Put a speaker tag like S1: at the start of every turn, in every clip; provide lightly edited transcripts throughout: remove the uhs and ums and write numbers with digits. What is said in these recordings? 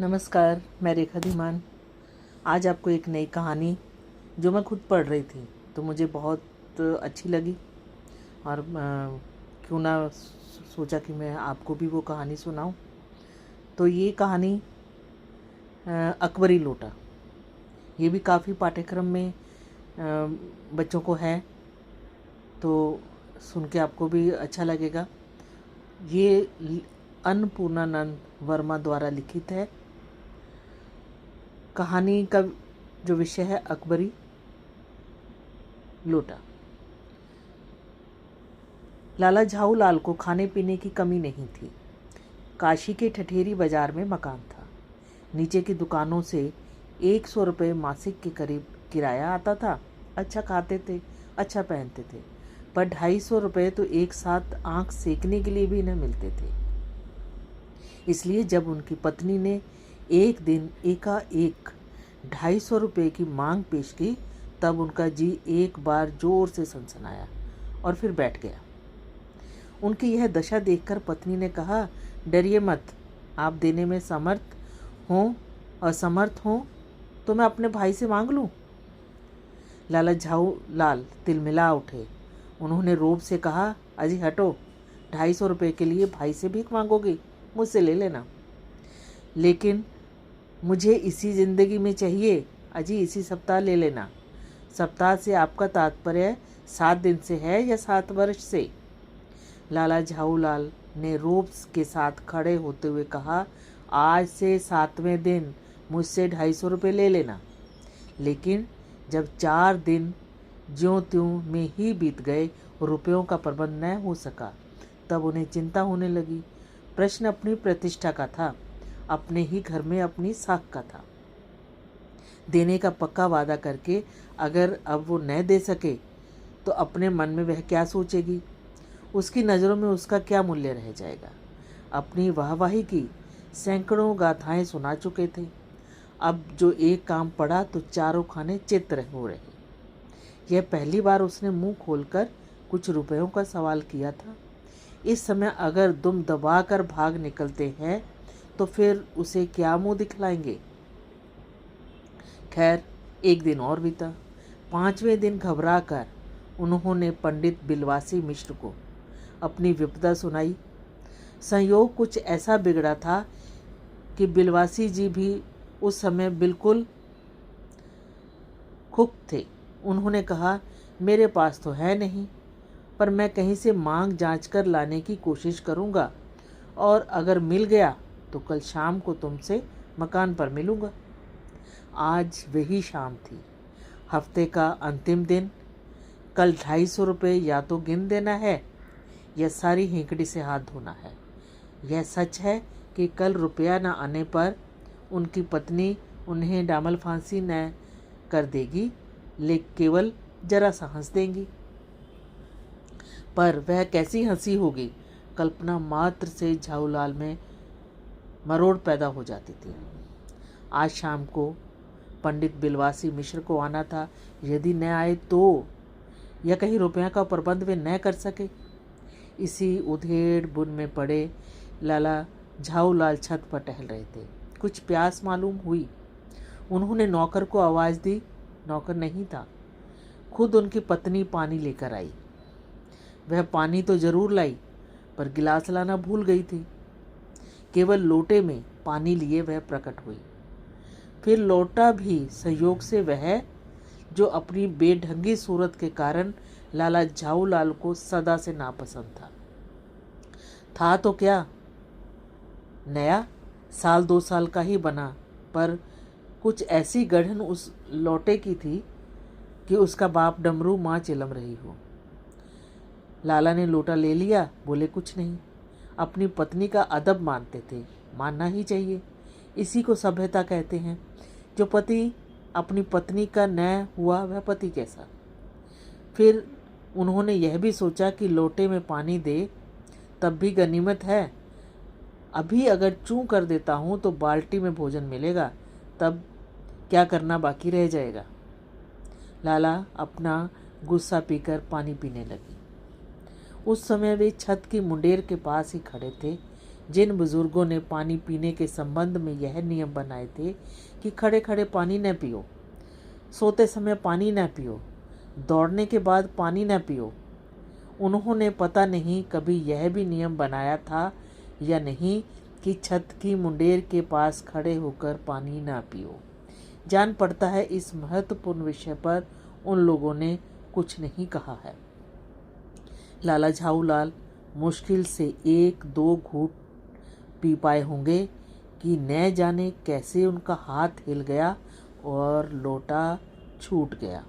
S1: नमस्कार, मैं रेखा धीमान। आज आपको एक नई कहानी जो मैं खुद पढ़ रही थी तो मुझे बहुत अच्छी लगी और क्यों ना सोचा कि मैं आपको भी वो कहानी सुनाऊं। तो ये कहानी अकबरी लोटा, ये भी काफ़ी पाठ्यक्रम में बच्चों को है, तो सुन के आपको भी अच्छा लगेगा। ये अन्नपूर्णानंद वर्मा द्वारा लिखित है। कहानी का जो विषय है अकबरी लोटा। लाला झाऊ लाल को खाने पीने की कमी नहीं थी। काशी के ठठेरी बाजार में मकान था। नीचे की दुकानों से 100 रुपये मासिक के करीब किराया आता था। अच्छा खाते थे, अच्छा पहनते थे, पर 250 रुपये तो एक साथ आंख सेकने के लिए भी न मिलते थे। इसलिए जब उनकी पत्नी ने एक दिन एकाएक 250 रुपये की मांग पेश की, तब उनका जी एक बार जोर से सनसनाया और फिर बैठ गया। उनकी यह दशा देखकर पत्नी ने कहा, डरिए मत, आप देने में समर्थ हों, असमर्थ हों तो मैं अपने भाई से मांग लूं। लाला झाऊ लाल तिलमिला उठे। उन्होंने रोब से कहा, अजी हटो, 250 रुपये के लिए भाई से भीख मांगोगी? मुझसे ले लेना। लेकिन मुझे इसी ज़िंदगी में चाहिए। अजी इसी सप्ताह ले लेना। सप्ताह से आपका तात्पर्य 7 दिन से है या 7 वर्ष से? लाला झाऊ लाल ने रोब के साथ खड़े होते हुए कहा, आज से 7वें दिन मुझसे 250 रुपये ले लेना। लेकिन जब 4 दिन ज्यों त्यों में ही बीत गए, रुपयों का प्रबंध न हो सका, तब उन्हें चिंता होने लगी। प्रश्न अपनी प्रतिष्ठा का था, अपने ही घर में अपनी साख का था। देने का पक्का वादा करके अगर अब वो न दे सके तो अपने मन में वह क्या सोचेगी? उसकी नज़रों में उसका क्या मूल्य रह जाएगा? अपनी वाहवाही की सैकड़ों गाथाएं सुना चुके थे। अब जो एक काम पड़ा तो चारों खाने चित्त हो रहे। यह पहली बार उसने मुंह खोलकर कुछ रुपयों का सवाल किया था। इस समय अगर दुम दबाकर भाग निकलते हैं तो फिर उसे क्या मुंह दिखलाएंगे? खैर, एक दिन और बीता। 5वें दिन घबरा कर उन्होंने पंडित बिलवासी मिश्र को अपनी विपदा सुनाई। संयोग कुछ ऐसा बिगड़ा था कि बिलवासी जी भी उस समय बिल्कुल खुक थे। उन्होंने कहा, मेरे पास तो है नहीं, पर मैं कहीं से मांग जांच कर लाने की कोशिश करूंगा, और अगर मिल गया तो कल शाम को तुमसे मकान पर मिलूंगा। आज वही शाम थी, हफ्ते का अंतिम दिन। कल 250 रुपये या तो गिन देना है या सारी हेंकड़ी से हाथ धोना है। यह सच है कि कल रुपया न आने पर उनकी पत्नी उन्हें डामल फांसी न कर देगी, लेकिन केवल जरा सा हंस देंगी। पर वह कैसी हंसी होगी, कल्पना मात्र से झाऊलाल में मरोड़ पैदा हो जाती थी। आज शाम को पंडित बिलवासी मिश्र को आना था। यदि न आए तो, या कहीं रुपया का प्रबंध वे न कर सके। इसी उधेड़ बुन में पड़े लाला झाऊलाल छत पर टहल रहे थे। कुछ प्यास मालूम हुई। उन्होंने नौकर को आवाज़ दी। नौकर नहीं था, खुद उनकी पत्नी पानी लेकर आई। वह पानी तो जरूर लाई, पर गिलास लाना भूल गई थी। केवल लोटे में पानी लिए वह प्रकट हुई। फिर लोटा भी संयोग से वह, जो अपनी बेढंगी सूरत के कारण लाला झाऊ लाल को सदा से नापसंद था तो क्या, नया, 1-2 साल का ही बना, पर कुछ ऐसी गढ़न उस लोटे की थी कि उसका बाप डमरू माँ चिलम रही हो। लाला ने लोटा ले लिया, बोले कुछ नहीं। अपनी पत्नी का अदब मानते थे, मानना ही चाहिए। इसी को सभ्यता कहते हैं। जो पति अपनी पत्नी का न हुआ, वह पति कैसा। फिर उन्होंने यह भी सोचा कि लोटे में पानी दे तब भी गनीमत है। अभी अगर चूं कर देता हूँ तो बाल्टी में भोजन मिलेगा, तब क्या करना बाकी रह जाएगा। लाला अपना गुस्सा पीकर पानी पीने लगी। उस समय वे छत की मुंडेर के पास ही खड़े थे जिन बुजुर्गों ने पानी पीने के संबंध में यह नियम बनाए थे कि खड़े खड़े पानी न पियो, सोते समय पानी न पियो, दौड़ने के बाद पानी न पियो, उन्होंने पता नहीं कभी यह भी नियम बनाया था या नहीं कि छत की मुंडेर के पास खड़े होकर पानी ना पियो। जान पड़ता है इस महत्वपूर्ण विषय पर उन लोगों ने कुछ नहीं कहा है। लाला झाऊलाल मुश्किल से 1-2 घूंट पी पाए होंगे कि न जाने कैसे उनका हाथ हिल गया और लोटा छूट गया।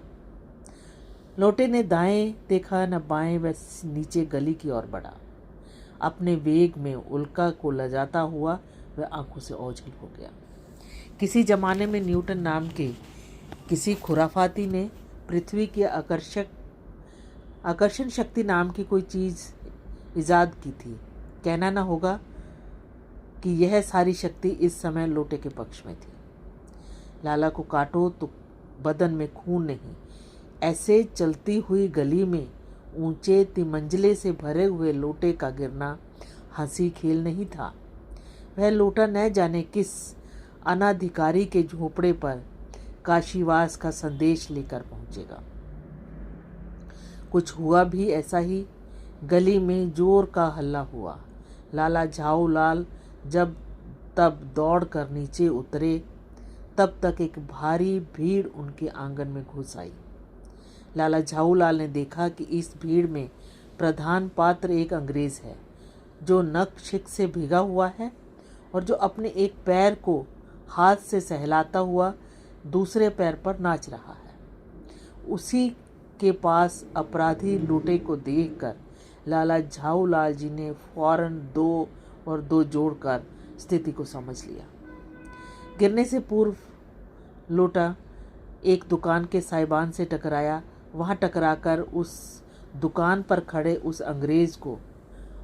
S1: लोटे ने दाएं देखा न बाएं, वह नीचे गली की ओर बढ़ा। अपने वेग में उल्का को लजाता हुआ वह आंखों से ओझल हो गया। किसी जमाने में न्यूटन नाम के किसी खुराफाती ने पृथ्वी की आकर्षण शक्ति नाम की कोई चीज़ इजाद की थी। कहना न होगा कि यह सारी शक्ति इस समय लोटे के पक्ष में थी। लाला को काटो तो बदन में खून नहीं। ऐसे चलती हुई गली में ऊंचे तिमंजले से भरे हुए लोटे का गिरना हंसी खेल नहीं था। वह लोटा न जाने किस अनाधिकारी के झोपड़े पर काशीवास का संदेश लेकर पहुंचेगा। कुछ हुआ भी ऐसा ही। गली में जोर का हल्ला हुआ। लाला झाऊलाल जब तब दौड़कर नीचे उतरे, तब तक एक भारी भीड़ उनके आंगन में घुस आई। लाला झाऊलाल ने देखा कि इस भीड़ में प्रधान पात्र एक अंग्रेज है, जो नक शिक से भीगा हुआ है और जो अपने एक पैर को हाथ से सहलाता हुआ दूसरे पैर पर नाच रहा है। उसी के पास अपराधी लोटे को देखकर लाला झाऊलाल जी ने फौरन 2 और 2 जोड़कर स्थिति को समझ लिया। गिरने से पूर्व लोटा एक दुकान के साइबान से टकराया। वहां टकराकर उस दुकान पर खड़े उस अंग्रेज को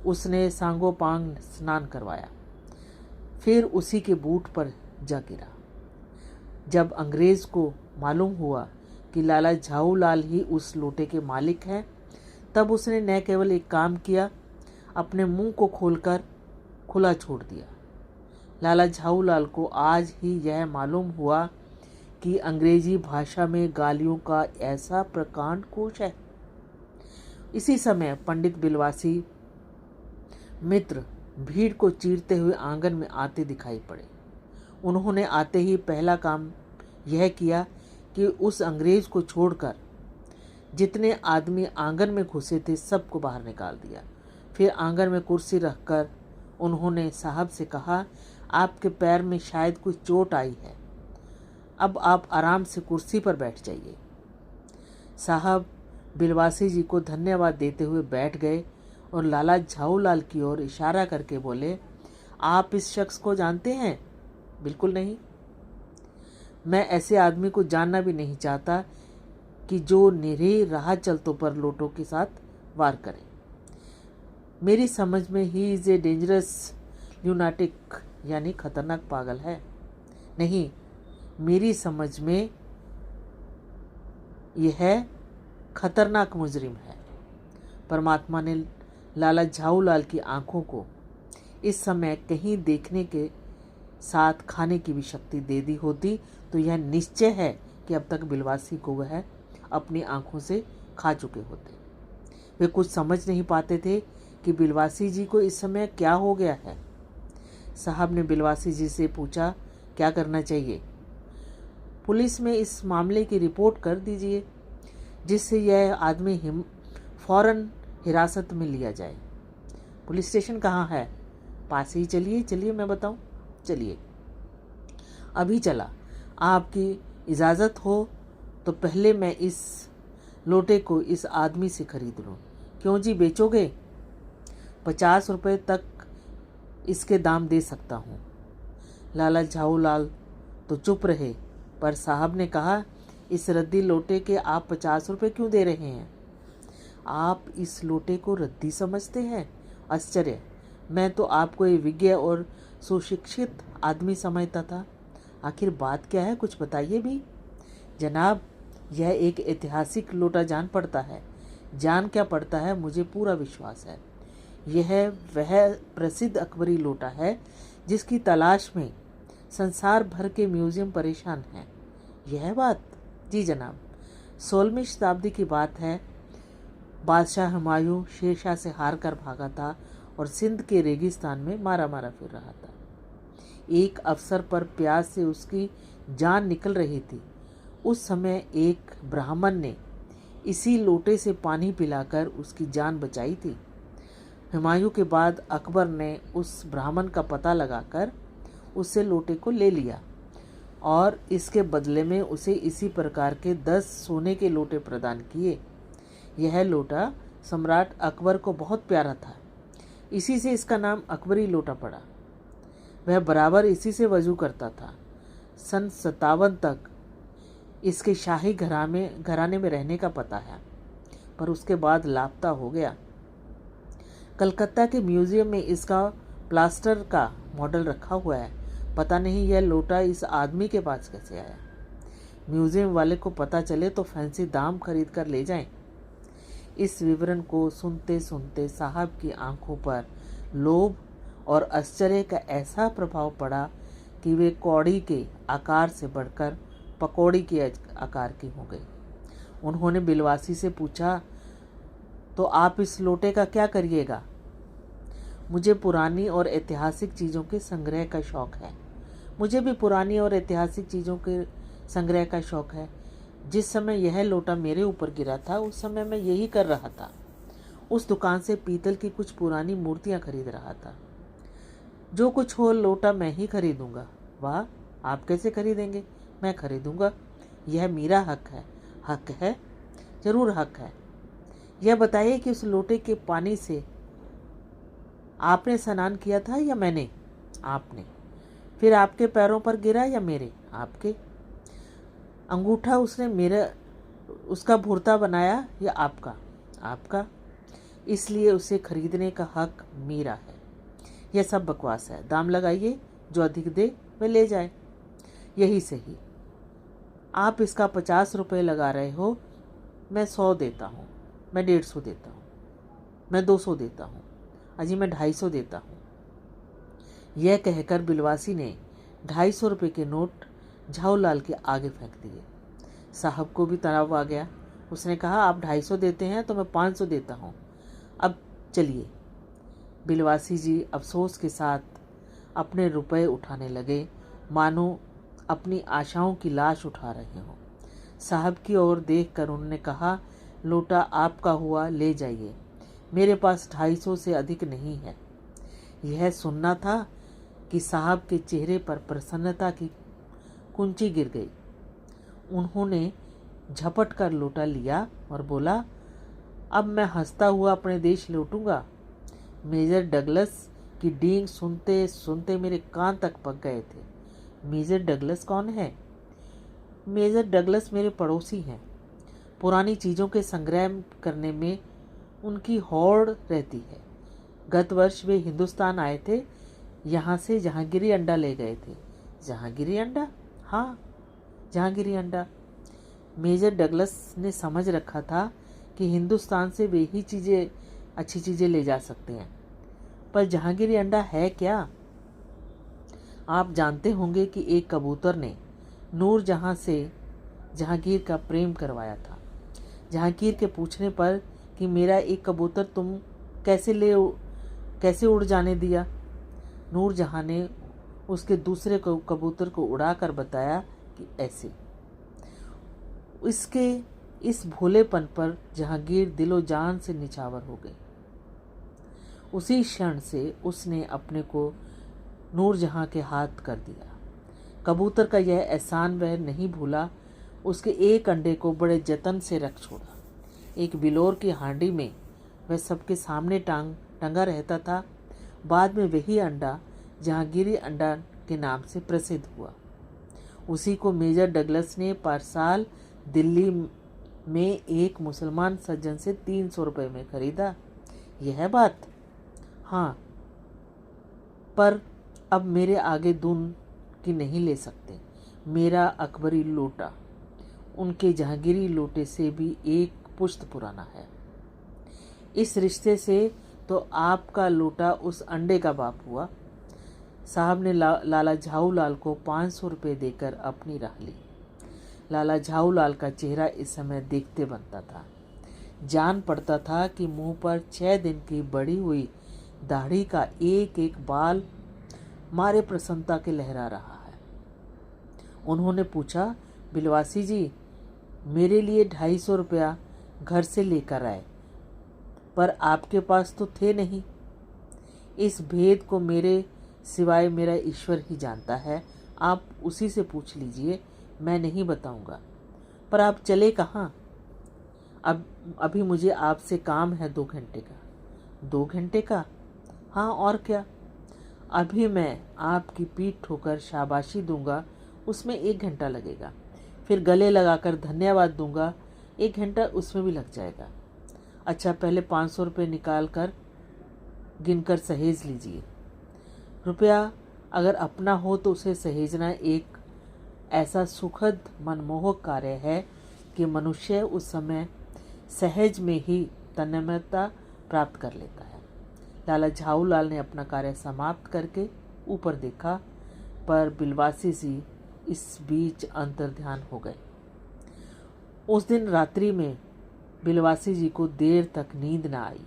S1: उसने सांगोपांग स्नान करवाया, फिर उसी के बूट पर जा गिरा। जब अंग्रेज को मालूम हुआ कि लाला झाऊलाल ही उस लोटे के मालिक हैं, तब उसने न केवल एक काम किया, अपने मुंह को खोलकर खुला छोड़ दिया। लाला झाऊलाल को आज ही यह मालूम हुआ कि अंग्रेजी भाषा में गालियों का ऐसा प्रकांड कोश है। इसी समय पंडित बिलवासी मित्र भीड़ को चीरते हुए आंगन में आते दिखाई पड़े। उन्होंने आते ही पहला काम यह किया कि उस अंग्रेज को छोड़कर जितने आदमी आंगन में घुसे थे सबको बाहर निकाल दिया। फिर आंगन में कुर्सी रखकर उन्होंने साहब से कहा, आपके पैर में शायद कुछ चोट आई है, अब आप आराम से कुर्सी पर बैठ जाइए। साहब बिलवासी जी को धन्यवाद देते हुए बैठ गए और लाला झाऊलाल की ओर इशारा करके बोले, आप इस शख्स को जानते हैं? बिल्कुल नहीं। मैं ऐसे आदमी को जानना भी नहीं चाहता कि जो निरीह राह चलतों पर लोटों के साथ वार करे। मेरी समझ में ही इज ए डेंजरस ल्यूनाटिक, यानी खतरनाक पागल है। नहीं, मेरी समझ में यह खतरनाक मुजरिम है। परमात्मा ने लाला झाऊलाल की आंखों को इस समय कहीं देखने के साथ खाने की भी शक्ति दे दी होती तो यह निश्चय है कि अब तक बिलवासी को वह अपनी आंखों से खा चुके होते। वे कुछ समझ नहीं पाते थे कि बिलवासी जी को इस समय क्या हो गया है। साहब ने बिलवासी जी से पूछा, क्या करना चाहिए? पुलिस में इस मामले की रिपोर्ट कर दीजिए, जिससे यह आदमी फौरन हिरासत में लिया जाए। पुलिस स्टेशन कहाँ है? पास ही। चलिए मैं बताऊं। चलिए। अभी चला। आपकी इजाज़त हो तो पहले मैं इस लोटे को इस आदमी से खरीद लूँ। क्यों जी, बेचोगे? 50 रुपये तक इसके दाम दे सकता हूँ। लाला झाऊलाल तो चुप रहे, पर साहब ने कहा, इस रद्दी लोटे के आप 50 रुपये क्यों दे रहे हैं? आप इस लोटे को रद्दी समझते हैं? आश्चर्य! मैं तो आपको एक विज्ञ और सुशिक्षित आदमी समझता था। आखिर बात क्या है, कुछ बताइए भी। जनाब, यह एक ऐतिहासिक लोटा जान पड़ता है। जान क्या पड़ता है, मुझे पूरा विश्वास है। यह वह प्रसिद्ध अकबरी लोटा है जिसकी तलाश में संसार भर के म्यूजियम परेशान हैं। यह बात? जी जनाब। 16वीं शताब्दी की बात है। बादशाह हुमायूं शेरशाह से हार कर भागा था और सिंध के रेगिस्तान में मारा मारा फिर रहा था। एक अवसर पर प्यास से उसकी जान निकल रही थी। उस समय एक ब्राह्मण ने इसी लोटे से पानी पिलाकर उसकी जान बचाई थी। हुमायूं के बाद अकबर ने उस ब्राह्मण का पता लगाकर उससे लोटे को ले लिया और इसके बदले में उसे इसी प्रकार के 10 सोने के लोटे प्रदान किए। यह लोटा सम्राट अकबर को बहुत प्यारा था, इसी से इसका नाम अकबरी लोटा पड़ा। वह बराबर इसी से वजू करता था। सन 57 तक इसके शाही घराने में रहने का पता है, पर उसके बाद लापता हो गया। कलकत्ता के म्यूजियम में इसका प्लास्टर का मॉडल रखा हुआ है। पता नहीं यह लोटा इस आदमी के पास कैसे आया। म्यूजियम वाले को पता चले तो फैंसी दाम खरीद कर ले जाएं। इस विवरण को सुनते सुनते साहब की आंखों पर लोभ और आश्चर्य का ऐसा प्रभाव पड़ा कि वे कौड़ी के आकार से बढ़कर पकौड़ी के आकार की हो गई। उन्होंने बिलवासी से पूछा, तो आप इस लोटे का क्या करिएगा? मुझे पुरानी और ऐतिहासिक चीज़ों के संग्रह का शौक़ है। मुझे भी पुरानी और ऐतिहासिक चीज़ों के संग्रह का शौक़ है। जिस समय यह लोटा मेरे ऊपर गिरा था उस समय मैं यही कर रहा था। उस दुकान से पीतल की कुछ पुरानी मूर्तियाँ खरीद रहा था। जो कुछ हो लोटा मैं ही खरीदूंगा। वाह, आप कैसे खरीदेंगे? मैं खरीदूंगा। यह मेरा हक है। हक है? जरूर हक है। यह बताइए कि उस लोटे के पानी से आपने स्नान किया था या मैंने? आपने। फिर आपके पैरों पर गिरा या मेरे? आपके। अंगूठा उसका भुर्ता बनाया या आपका? आपका। इसलिए उसे खरीदने का हक मेरा है। यह सब बकवास है। दाम लगाइए, जो अधिक दे वह ले जाए। यही सही। आप इसका 50 रुपये लगा रहे हो। मैं 100 देता हूँ, मैं 150 देता हूँ, मैं 200 देता हूँ, अजी मैं 250 देता हूँ। यह कहकर बिलवासी ने 250 रुपये के नोट झाऊलाल के आगे फेंक दिए। साहब को भी तनाव आ गया। उसने कहा, आप 250 देते हैं तो मैं 500 देता हूँ। अब चलिए। बिलवासी जी अफसोस के साथ अपने रुपए उठाने लगे, मानो अपनी आशाओं की लाश उठा रहे हों। साहब की ओर देखकर उन्होंने कहा, लोटा आपका हुआ, ले जाइए। मेरे पास 250 से अधिक नहीं है। यह सुनना था कि साहब के चेहरे पर प्रसन्नता की कुंची गिर गई। उन्होंने झपट कर लोटा लिया और बोला, अब मैं हंसता हुआ अपने देश लौटूंगा। मेजर डगलस की डींग सुनते सुनते मेरे कान तक पक गए थे। मेजर डगलस कौन है? मेजर डगलस मेरे पड़ोसी हैं। पुरानी चीज़ों के संग्रह करने में उनकी होड़ रहती है। गत वर्ष वे हिंदुस्तान आए थे। यहाँ से जहांगीरी अंडा ले गए थे। जहांगीरी अंडा? हाँ, जहांगीरी अंडा। मेजर डगलस ने समझ रखा था कि हिंदुस्तान से वे ही अच्छी चीज़ें ले जा सकते हैं। पर जहांगीरी अंडा है क्या? आप जानते होंगे कि एक कबूतर ने नूरजहां से जहांगीर का प्रेम करवाया था। जहांगीर के पूछने पर कि मेरा एक कबूतर तुम कैसे उड़ जाने दिया, नूरजहां ने उसके दूसरे कबूतर को उड़ाकर बताया कि ऐसे। इसके इस भोलेपन पर जहांगीर दिलो जान से निछावर हो गई। उसी क्षण से उसने अपने को नूरजहां के हाथ कर दिया। कबूतर का यह एहसान वह नहीं भूला। उसके एक अंडे को बड़े जतन से रख छोड़ा। एक बिलोर की हांडी में वह सबके सामने टंगा रहता था। बाद में वही अंडा जहांगीरी अंडा के नाम से प्रसिद्ध हुआ। उसी को मेजर डगलस ने पारसाल दिल्ली में एक मुसलमान सज्जन से 300 रुपये में खरीदा। यह बात? हाँ, पर अब मेरे आगे दून की नहीं ले सकते। मेरा अकबरी लोटा उनके जहांगीरी लोटे से भी एक पुश्त पुराना है। इस रिश्ते से तो आपका लोटा उस अंडे का बाप हुआ। साहब ने लाला झाऊलाल को 500 रुपये देकर अपनी राह ली। लाला झाऊलाल का चेहरा इस समय देखते बनता था। जान पड़ता था कि मुंह पर 6 दिन की बढ़ी हुई दाढ़ी का एक एक बाल मारे प्रसन्नता के लहरा रहा है। उन्होंने पूछा, बिलवासी जी, मेरे लिए 250 रुपया घर से लेकर आए, पर आपके पास तो थे नहीं। इस भेद को मेरे सिवाय मेरा ईश्वर ही जानता है, आप उसी से पूछ लीजिए, मैं नहीं बताऊंगा। पर आप चले कहाँ? अभी मुझे आपसे काम है 2 घंटे का। 2 घंटे का? हाँ और क्या। अभी मैं आपकी पीठ ठोकर शाबाशी दूंगा, उसमें 1 घंटा लगेगा। फिर गले लगाकर धन्यवाद दूंगा, 1 घंटा उसमें भी लग जाएगा। अच्छा, पहले 500 रुपये निकाल कर गिनकर सहेज लीजिए। रुपया अगर अपना हो तो उसे सहेजना एक ऐसा सुखद मनमोहक कार्य है कि मनुष्य उस समय सहज में ही तन्मयता प्राप्त कर लेता है। लाला झाऊलाल ने अपना कार्य समाप्त करके ऊपर देखा, पर बिलवासी जी इस बीच अंतर्ध्यान हो गए। उस दिन रात्रि में बिलवासी जी को देर तक नींद न आई।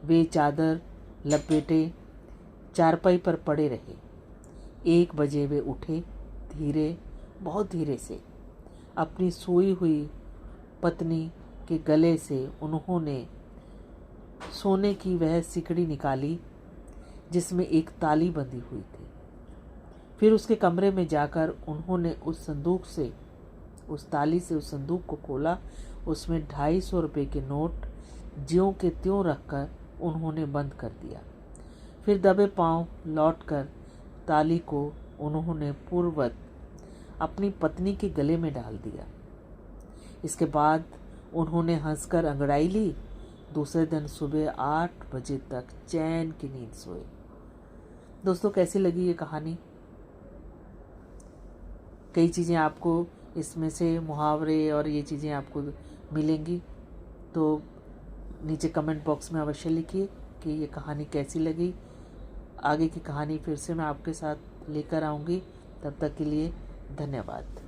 S1: वे चादर लपेटे चारपाई पर पड़े रहे। 1 बजे वे उठे। धीरे, बहुत धीरे से अपनी सोई हुई पत्नी के गले से उन्होंने सोने की वह सिकड़ी निकाली जिसमें एक ताली बंधी हुई थी। फिर उसके कमरे में जाकर उन्होंने उस ताली से उस संदूक को खोला। उसमें 250 रुपये के नोट ज्यों के त्यों रखकर उन्होंने बंद कर दिया। फिर दबे पांव लौटकर ताली को उन्होंने पूर्ववत अपनी पत्नी के गले में डाल दिया। इसके बाद उन्होंने हंसकर अंगड़ाई ली। दूसरे दिन सुबह 8 बजे तक चैन की नींद सोए। दोस्तों, कैसी लगी ये कहानी? कई चीज़ें आपको इसमें से मुहावरे और ये चीज़ें आपको मिलेंगी, तो नीचे कमेंट बॉक्स में अवश्य लिखिए कि ये कहानी कैसी लगी। आगे की कहानी फिर से मैं आपके साथ लेकर आऊँगी। तब तक के लिए धन्यवाद।